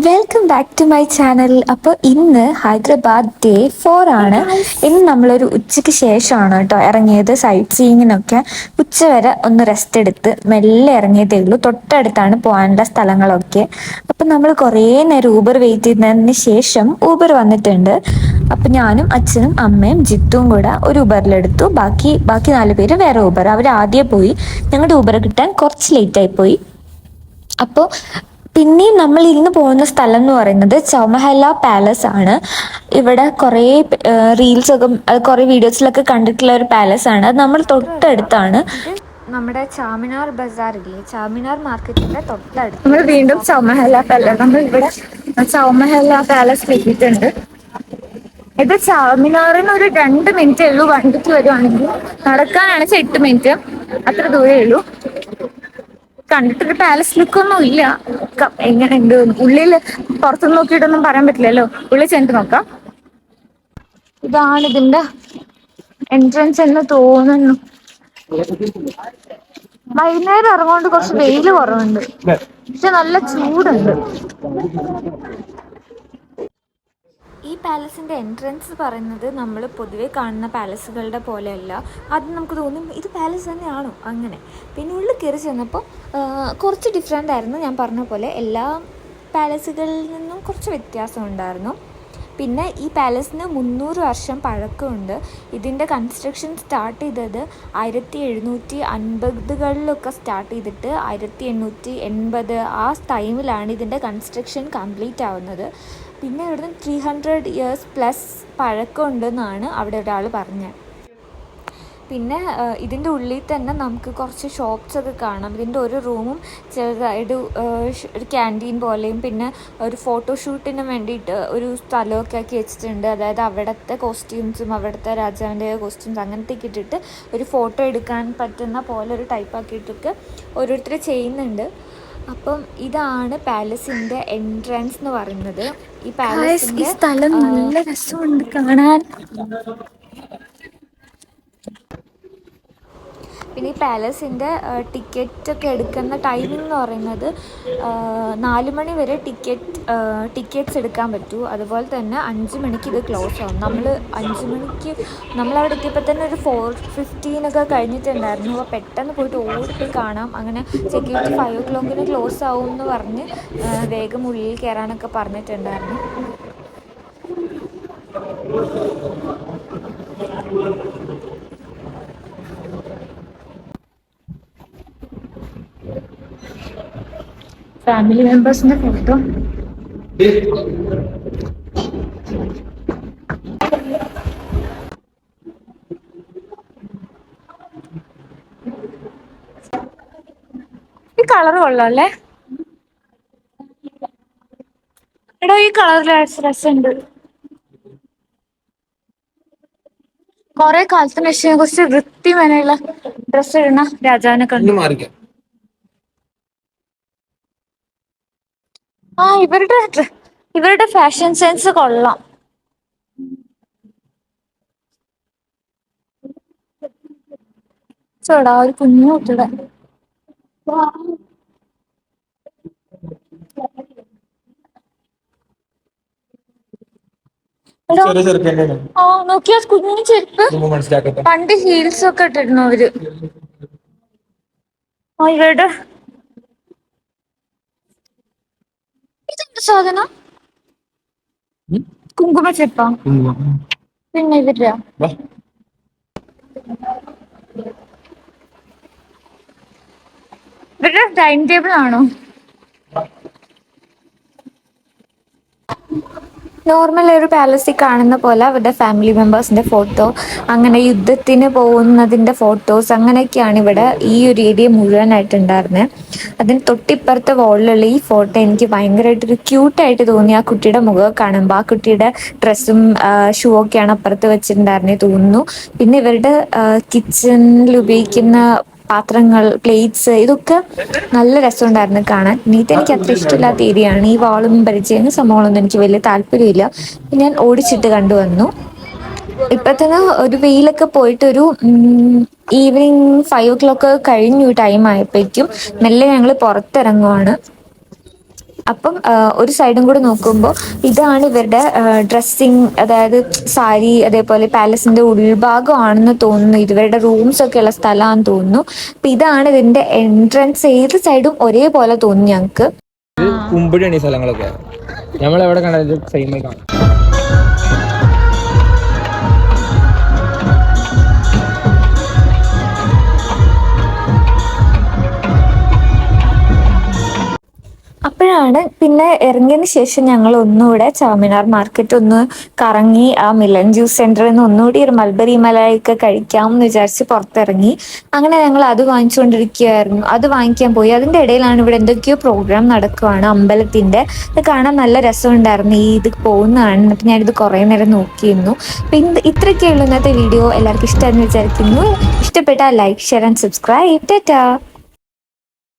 Welcome back to my channel. അപ്പോൾ ഇന്ന് Hyderabad day 4 ആണ്. ഇന്ന് നമ്മളൊരു ഉച്ചയ്ക്ക് ശേഷമാണ് കേട്ടോ ഇറങ്ങിയത് സൈറ്റ് സീയിങ്ങിനൊക്കെ. ഉച്ചവരെ ഒന്ന് റെസ്റ്റ് എടുത്ത് മെല്ലെ ഇറങ്ങിയതേ ഉള്ളൂ. തൊട്ടടുത്താണ് പോകാനുള്ള സ്ഥലങ്ങളൊക്കെ. അപ്പം നമ്മൾ കുറേ നേരം ഊബർ വെയിറ്റ് ചെയ്തതിന് ശേഷം ഊബർ വന്നിട്ടുണ്ട്. അപ്പം ഞാനും അച്ഛനും അമ്മയും ജിത്തും കൂടെ ഒരു ഊബറിലെടുത്തു. ബാക്കി 4 പേര് വേറെ ഊബർ. അവർ ആദ്യം പോയി. ഞങ്ങളുടെ ഊബർ കിട്ടാൻ കുറച്ച് ലേറ്റായി പോയി. അപ്പോൾ പിന്നെയും നമ്മൾ ഇന്ന് പോകുന്ന സ്ഥലം എന്ന് പറയുന്നത് ചൗമഹല്ല പാലസ് ആണ്. ഇവിടെ കുറേ റീൽസൊക്കെ കുറേ വീഡിയോസിലൊക്കെ കണ്ടിട്ടുള്ള ഒരു പാലസ് ആണ്. അത് നമ്മൾ തൊട്ടടുത്താണ്. നമ്മുടെ ചാമിനാർ ബസാർ ഇല്ലേ, ചാമിനാർ മാർക്കറ്റിന്റെ തൊട്ടടുത്ത് നമ്മൾ വീണ്ടും ചൗമഹല്ല പാലസ്. നമ്മൾ ഇവിടെ ചൗമഹല്ല പാലസ് എത്തിയിട്ടുണ്ട്. ഇത് ചാമിനാറിന് ഒരു 2 മിനിറ്റേ ഉള്ളൂ വണ്ടിക്ക് വരുവാണെങ്കിൽ. നടക്കാനാണ് 8 മിനിറ്റ്, അത്ര ദൂരേ ഉള്ളൂ. കണ്ടിട്ടൊരു പാലസ് ലുക്കൊന്നും ഇല്ല. എങ്ങനെയുണ്ട് ഉള്ളില് പുറത്തുനിന്ന് നോക്കിയിട്ടൊന്നും പറയാൻ പറ്റില്ലല്ലോ. ഉള്ളിൽ ചെന്നിട്ട് നോക്കാം. ഇതാണ് ഇതിന്റെ എൻട്രൻസ് എന്ന് തോന്നുന്നു. വൈകുന്നേരം ഇറങ്ങുകൊണ്ട് കുറച്ച് വെയില് കുറവുണ്ട്, പക്ഷെ നല്ല ചൂടുണ്ട്. ഈ പാലസിൻ്റെ എൻട്രൻസ് പറയുന്നത് നമ്മൾ പൊതുവെ കാണുന്ന പാലസുകളുടെ പോലെയല്ല. ആദ്യം നമുക്ക് തോന്നും ഇത് പാലസ് തന്നെയാണോ അങ്ങനെ. പിന്നെ ഉള്ളിൽ കയറി ചെന്നപ്പോൾ കുറച്ച് ഡിഫറെൻ്റ് ആയിരുന്നു. ഞാൻ പറഞ്ഞ പോലെ എല്ലാ പാലസുകളിൽ നിന്നും കുറച്ച് വ്യത്യാസം ഉണ്ടായിരുന്നു. പിന്നെ ഈ പാലസിന് 300 വർഷം പഴക്കമുണ്ട്. ഇതിൻ്റെ കൺസ്ട്രക്ഷൻ സ്റ്റാർട്ട് ചെയ്തത് 1750കളിലൊക്കെ സ്റ്റാർട്ട് ചെയ്തിട്ട് 1880 ആ ടൈമിലാണ് ഇതിൻ്റെ കൺസ്ട്രക്ഷൻ കംപ്ലീറ്റ് ആവുന്നത്. പിന്നെ ഇവിടുന്ന് 300 ഇയേഴ്സ് പ്ലസ് പഴക്കമുണ്ടെന്നാണ് അവിടെ ഒരാൾ പറഞ്ഞത്. പിന്നെ ഇതിൻ്റെ ഉള്ളിൽ തന്നെ നമുക്ക് കുറച്ച് ഷോപ്സൊക്കെ കാണാം. ഇതിൻ്റെ ഒരു റൂമും ചെറുതായിട്ട് ഒരു ക്യാൻറ്റീൻ പോലെയും പിന്നെ ഒരു ഫോട്ടോഷൂട്ടിന് വേണ്ടിയിട്ട് ഒരു സ്ഥലമൊക്കെ ആക്കി വെച്ചിട്ടുണ്ട്. അതായത് അവിടുത്തെ കോസ്റ്റ്യൂംസും അവിടുത്തെ രാജാവിൻ്റെ കോസ്റ്റ്യൂംസ് അങ്ങനത്തെയൊക്കെ ഇട്ടിട്ട് ഒരു ഫോട്ടോ എടുക്കാൻ പറ്റുന്ന പോലെ ഒരു ടൈപ്പാക്കിയിട്ടൊക്കെ ഓരോരുത്തർ ചെയ്യുന്നുണ്ട്. അപ്പം ഇതാണ് പാലസിൻ്റെ എൻട്രൻസ് എന്ന് പറയുന്നത്. ഈ പാലസിൻ്റെ സ്ഥലം നല്ല രസമുണ്ട് കാണാൻ. പിന്നെ ഈ പാലസിൻ്റെ ടിക്കറ്റൊക്കെ എടുക്കുന്ന ടൈമിംഗ് എന്ന് പറയുന്നത് 4 മണി വരെ ടിക്കറ്റ്സ് എടുക്കാൻ പറ്റൂ. അതുപോലെ തന്നെ 5 മണിക്ക് ഇത് ക്ലോസ് ആവും. നമ്മളവിടെ എത്തിയപ്പോൾ തന്നെ ഒരു 4:15 കഴിഞ്ഞിട്ടുണ്ടായിരുന്നു. അപ്പോൾ പെട്ടെന്ന് പോയിട്ട് ഓടിപ്പോയി കാണാം. അങ്ങനെ സെക്യൂരിറ്റി 5 o'clock ക്ലോസ് ആവും എന്ന് പറഞ്ഞ് വേഗം ഉള്ളിൽ കയറാനൊക്കെ പറഞ്ഞിട്ടുണ്ടായിരുന്നു. ഫാമിലി മെമ്പേഴ്സിന്റെ ഫോട്ടോ. ഈ കളർ കൊള്ളാം അല്ലേ? എടോ, ഈ കളറിൽ രസമുണ്ട്. കൊറേ കാലത്തിന് ശേഷം കുറച്ച് വൃത്തിമനയുള്ള ഡ്രസ്സ് ഇടുന്ന രാജാവിനെ കണ്ടു. ഇവരുടെ ഫാഷൻ സെൻസ് കൊള്ളാം. ചോടാ ഒരു കുഞ്ഞു കുട്ടിയുടെ. നോക്കിയാ കുഞ്ഞു ചെരുപ്പ്. പണ്ട് ഹീൽസ് ഒക്കെ ഇട്ടിരുന്നു അവര്. ഇവരുടെ ഇതെന്ത് സാധനം? കുങ്കുമ ചെപ്പാ. പിന്നെ ഇവരുടെ ഡൈനിങ് ടേബിൾ ആണോ? നോർമൽ ഒരു പാലസിൽ കാണുന്ന പോലെ അവരുടെ ഫാമിലി മെമ്പേഴ്സിന്റെ ഫോട്ടോ, അങ്ങനെ യുദ്ധത്തിന് പോകുന്നതിന്റെ ഫോട്ടോസ്, അങ്ങനെയൊക്കെയാണ് ഇവിടെ ഈ ഒരു ഏരിയ മുഴുവനായിട്ടുണ്ടായിരുന്നത്. അതിന് തൊട്ടിപ്പുറത്തെ വോളിലുള്ള ഈ ഫോട്ടോ എനിക്ക് ഭയങ്കരമായിട്ടൊരു ക്യൂട്ടായിട്ട് തോന്നി. ആ കുട്ടിയുടെ മുഖം കാണുമ്പോൾ ആ കുട്ടിയുടെ ഡ്രസ്സും ഷൂ ഒക്കെയാണ് അപ്പുറത്ത് വെച്ചിട്ടുണ്ടായിരുന്നേ തോന്നുന്നു. പിന്നെ ഇവരുടെ കിച്ചണിൽ ഉപയോഗിക്കുന്ന പാത്രങ്ങൾ, പ്ലേറ്റ്സ്, ഇതൊക്കെ നല്ല രസമുണ്ടായിരുന്നു കാണാൻ. നീറ്റ് എനിക്ക് അത്ര ഇഷ്ടമില്ലാത്ത ഏരിയയാണ്. ഈ വാളൊന്നും പരിചയം സംഭവങ്ങളൊന്നും എനിക്ക് വലിയ താല്പര്യമില്ല. ഞാൻ ഓടിച്ചിട്ട് കണ്ടുവന്നു. ഇപ്പൊ തന്നെ ഒരു വെയിലൊക്കെ പോയിട്ടൊരു ഈവനിങ് 5 o'clock കഴിഞ്ഞു ടൈം ആയപ്പോഴേക്കും മെല്ലെ ഞങ്ങൾ പുറത്തിറങ്ങുവാണ്. അപ്പം ഒരു സൈഡും കൂടെ നോക്കുമ്പോൾ ഇതാണ് ഇവരുടെ ഡ്രസ്സിങ്, അതായത് സാരി, അതേപോലെ പാലസിന്റെ ഉൾഭാഗമാണെന്ന് തോന്നുന്നു. ഇവരുടെ റൂംസ് ഒക്കെ ഉള്ള സ്ഥലമാണെന്ന് തോന്നുന്നു. അപ്പൊ ഇതാണ് ഇതിന്റെ എൻട്രൻസ്. ഏത് സൈഡും ഒരേപോലെ തോന്നി ഞങ്ങക്ക്. കുമ്പിടിയാണ് ഈ സ്ഥലങ്ങളൊക്കെ, നമ്മൾ എവിടെ കണ്ടാലും സെയിം കാണും. അപ്പോഴാണ് പിന്നെ ഇറങ്ങിയതിന് ശേഷം ഞങ്ങൾ ഒന്നുകൂടെ ചാർമിനാർ മാർക്കറ്റ് ഒന്ന് കറങ്ങി ആ മിലൻ ജ്യൂസ് സെന്ററിൽ നിന്ന് ഒന്നുകൂടി ഒരു മൽബറി മലായിക്ക് കഴിക്കാമെന്ന് വിചാരിച്ച് പുറത്തിറങ്ങി. അങ്ങനെ ഞങ്ങൾ അത് വാങ്ങിച്ചുകൊണ്ടിരിക്കുകയായിരുന്നു. അത് വാങ്ങിക്കാൻ പോയി. അതിൻ്റെ ഇടയിലാണ് ഇവിടെ എന്തൊക്കെയോ പ്രോഗ്രാം നടക്കുവാണ് അമ്പലത്തിൻ്റെ. അത് കാണാൻ നല്ല രസമുണ്ടായിരുന്നു. ഇത് പോകുന്നതാണ്. എന്നിട്ട് ഞാനിത് കുറേ നേരം നോക്കിയിരുന്നു. പിന്നെ ഇത്രയൊക്കെയുള്ളൂ ഇന്നത്തെ വീഡിയോ. എല്ലാവർക്കും ഇഷ്ടമാണെന്ന് വിചാരിക്കുന്നു. ഇഷ്ടപ്പെട്ടാൽ like, share and subscribe. Tata.